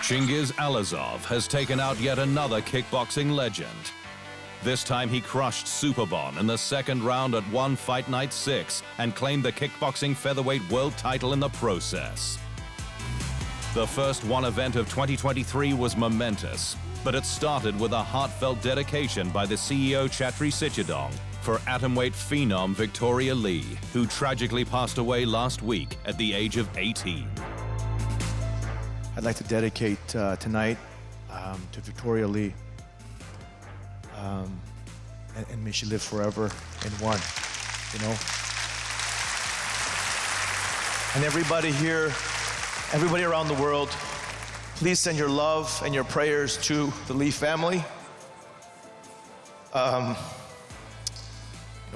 Chingiz Allazov has taken out yet another kickboxing legend. This time he crushed Superbon in the second round at One Fight Night 6 and claimed the kickboxing featherweight world title in the process. The first one event of 2023 was momentous, but it started with a heartfelt dedication by the CEO Chatri Sichidong for atomweight phenom Victoria Lee, who tragically passed away last week at the age of 18. I'd like to dedicate tonight to Victoria Lee, and may she live forever in one, you know. And everybody here, everybody around the world, please send your love and your prayers to the Lee family. You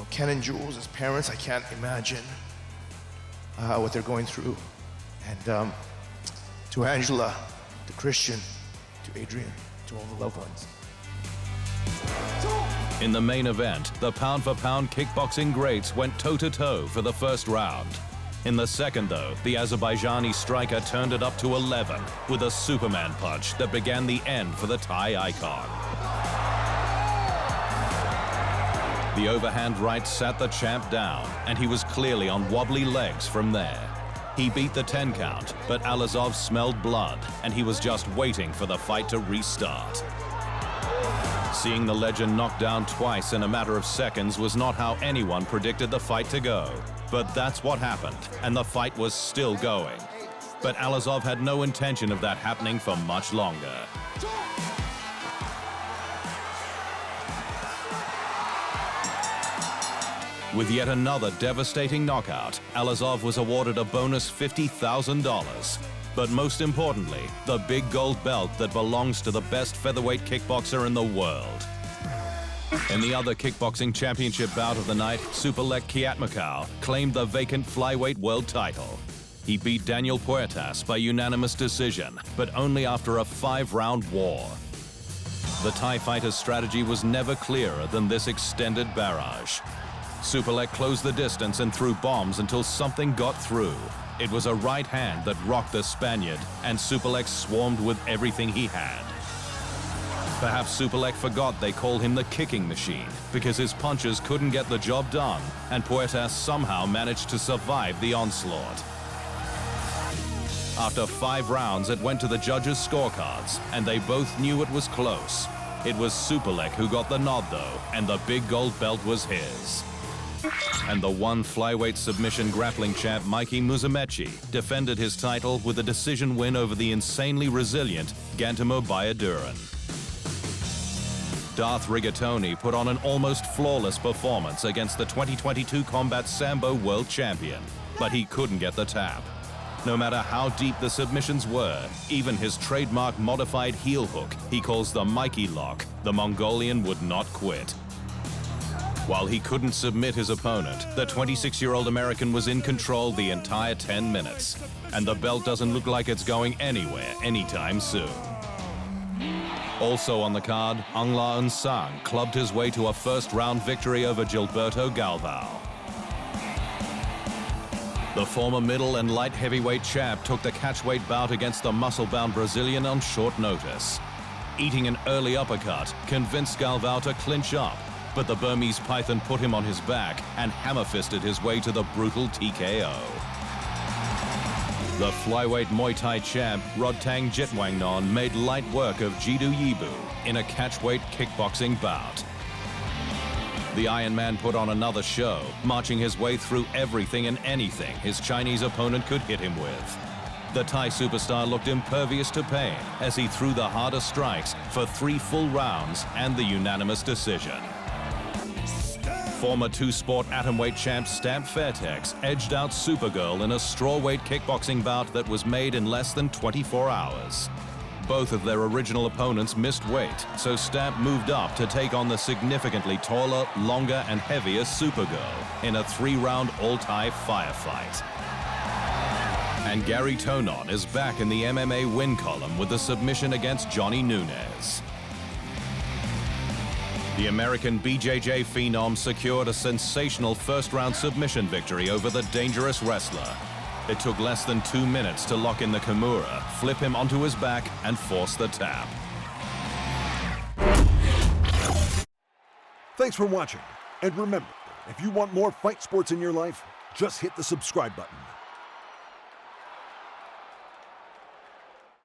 know, Ken and Jules as parents, I can't imagine what they're going through. And to Angela, to Christian, to Adrian, to all the loved ones. In the main event, the pound-for-pound kickboxing greats went toe-to-toe for the first round. In the second, though, the Azerbaijani striker turned it up to 11 with a Superman punch that began the end for the Thai icon. The overhand right sat the champ down, and he was clearly on wobbly legs from there. He beat the 10 count, but Allazov smelled blood, and he was just waiting for the fight to restart. Seeing the legend knocked down twice in a matter of seconds was not how anyone predicted the fight to go. But that's what happened, and the fight was still going. But Allazov had no intention of that happening for much longer. With yet another devastating knockout, Allazov was awarded a bonus $50,000. But most importantly, the big gold belt that belongs to the best featherweight kickboxer in the world. In the other kickboxing championship bout of the night, Superlek Kiatmakau claimed the vacant flyweight world title. He beat Daniel Puertas by unanimous decision, but only after a 5-round war. The Thai fighter's strategy was never clearer than this extended barrage. Superlek closed the distance and threw bombs until something got through. It was a right hand that rocked the Spaniard, and Superlek swarmed with everything he had. Perhaps Superlek forgot they called him the kicking machine because his punches couldn't get the job done, and Puertas somehow managed to survive the onslaught. After 5 rounds, it went to the judges' scorecards, and they both knew it was close. It was Superlek who got the nod, though, and the big gold belt was his. And the one flyweight submission grappling champ Mikey Musumeci defended his title with a decision win over the insanely resilient Gantamo Bayaduran. Darth Rigatoni put on an almost flawless performance against the 2022 Combat Sambo world champion, but he couldn't get the tap. No matter how deep the submissions were, even his trademark modified heel hook he calls the Mikey Lock, the Mongolian would not quit. While he couldn't submit his opponent, the 26-year-old American was in control the entire 10 minutes. And the belt doesn't look like it's going anywhere anytime soon. Also on the card, Ang La Un Sang clubbed his way to a first-round victory over Gilberto Galvao. The former middle and light heavyweight champ took the catchweight bout against the muscle-bound Brazilian on short notice. Eating an early uppercut convinced Galvao to clinch up, but the Burmese Python put him on his back and hammer-fisted his way to the brutal TKO. The flyweight Muay Thai champ Rodtang Jitwangnon made light work of Jidu Yibu in a catchweight kickboxing bout. The Iron Man put on another show, marching his way through everything and anything his Chinese opponent could hit him with. The Thai superstar looked impervious to pain as he threw the hardest strikes for 3 full rounds and the unanimous decision. Former 2-sport atomweight champ Stamp Fairtex edged out Supergirl in a strawweight kickboxing bout that was made in less than 24 hours. Both of their original opponents missed weight, so Stamp moved up to take on the significantly taller, longer, and heavier Supergirl in a 3-round all-Thai firefight. And Gary Tonon is back in the MMA win column with a submission against Johnny Nunez. The American BJJ phenom secured a sensational first-round submission victory over the dangerous wrestler. It took less than 2 minutes to lock in the Kimura, flip him onto his back, and force the tap. Thanks for watching. And remember, if you want more fight sports in your life, just hit the subscribe button.